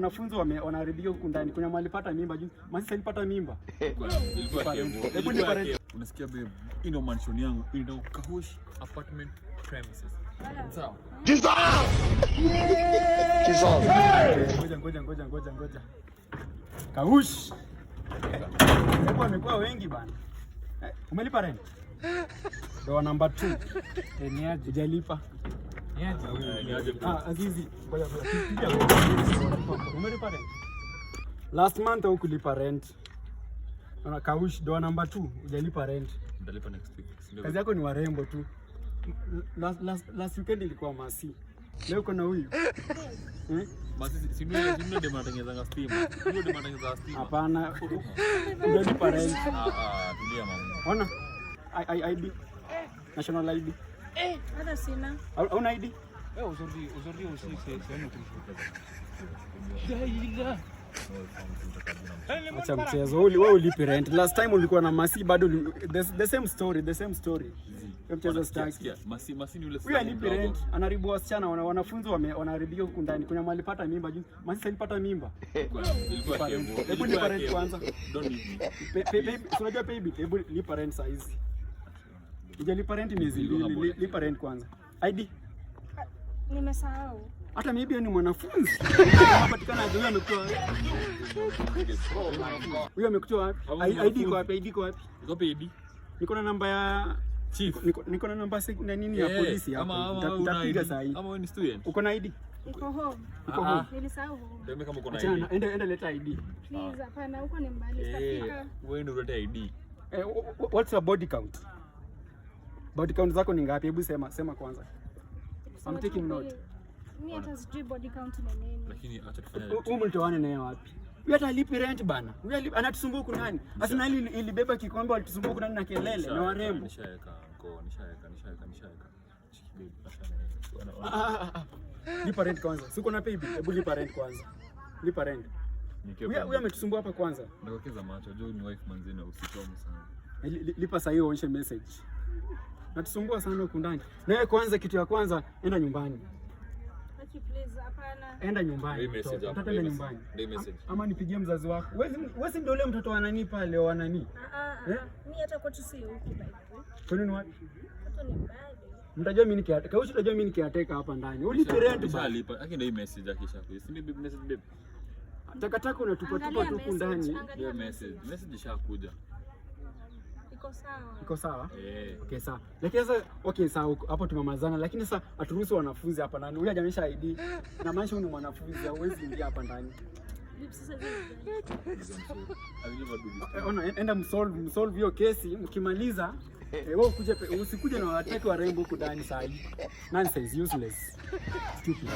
wanafunzi wanaharibika huku ndani. Kuna mahali pata mimba juu. Masi alipata mimba. Hebu ni parent. Unasikia babe, ino mansion yangu ina Kahush apartment premises. Sawa. Ngoja. Kahush. Hebu amekuwa wengi bana. Umelipa rent? Ndio number 2. Ni aje hujalipa? Ni aje? Azizi. Ngoja. Umelipa rent? Last month hukulipa rent. Ana Kahush ndio number 2 hujalipa rent. Nitalipa next week. Kazi yako ni warembo tu. Last weekend ilikuwa Masi. Leo kuna huyu. Masi si ndio ndio mnatengeneza stima. Ndio mnatengeneza stima. Hapana. Hujalipa rent. Tulia mama. Ona. ID. National ID. Hata sina. Hauna ID? Aujourd'hui c'est un autre chose. Acha mchezo. Wewe ulipi rent. Last time ulikuwa na Masi bado the same story. Mchezo staki. Masi ni yule. Huyu alipi rent, anaribu wasichana, wanafunzi wanaharibika huku ndani. Kuna mahali pata mimba juu. Masi alipata mimba. Hebu lipa rent kwanza. Don't need me. Unajua pay bill. Hebu lipa rent size. Hujalipa rent miezi 2, lipa rent kwanza. ID? Nimesahau. Hata maybe ni mwanafunzi. Unapatikana huyo amekutoa wapi? Huyo amekutoa wapi? ID iko wapi? Iko ID? Niko na namba ya Chief. Niko na namba na nini ya polisi hapa. Nitapiga saa hii. Ama wewe ni student? Uko na ID? Iko home. Uko home. Nilisahau home. Ndio kama uko na Achana, ID. enda leta ID. Please, hapana, huko ni mbali sitafika. Wewe ndio uleta ID. What's your body count? Body count zako ni ngapi? Hebu sema kwanza. I'm taking note. Mimi hata sijui body count ni nini. Lakini acha tufanye. Huyu mtoane naye wapi? Huyu hata alipi rent bana. Huyu anatusumbua huku nani? Arsenal ilibeba kikombe walitusumbua huku nani na kelele na warembo. Nishaweka. Lipa rent kwanza. Siko na pay bill. Hebu lipa rent kwanza. Lipa rent. Huyu ametusumbua hapa kwanza. Ndokeza macho, Joe ni wife manzina usitomu sana. Lipa saa hiyo uonyeshe message. Natusumbua sana huku ndani. Na wewe kwanza, kitu ya kwanza enda nyumbani. Please, hapana. Enda nyumbani. Mtoto enda nyumbani. Ama nipigie mzazi wako. Wewe si ndio yule mtoto wa nani pale wa nani? Mimi hata kwetu si huko bike. Kwa nini wapi? Mtoto ni mbali. Mtajua mimi nikiateka. Kaushi utajua mimi nikiateka hapa ndani. Ulipi rent bana. Nishalipa. Lakini hii message akisha kuja. Si message babe. Takataka unatupa tu huku ndani. Hiyo message ishakuja. Iko sawa? Okay, sawa. Lakini sasa sawa hapo tumemazana, lakini sasa aturuhusu wanafunzi hapa ndani. Huyu hajamisha ID. Na maana ni mwanafunzi, hauwezi ingia hapa ndani. Enda msolve hiyo kesi, mkimaliza wewe usikuje na wataki warembo huku ndani saa hii. Nonsense, useless. Stupid.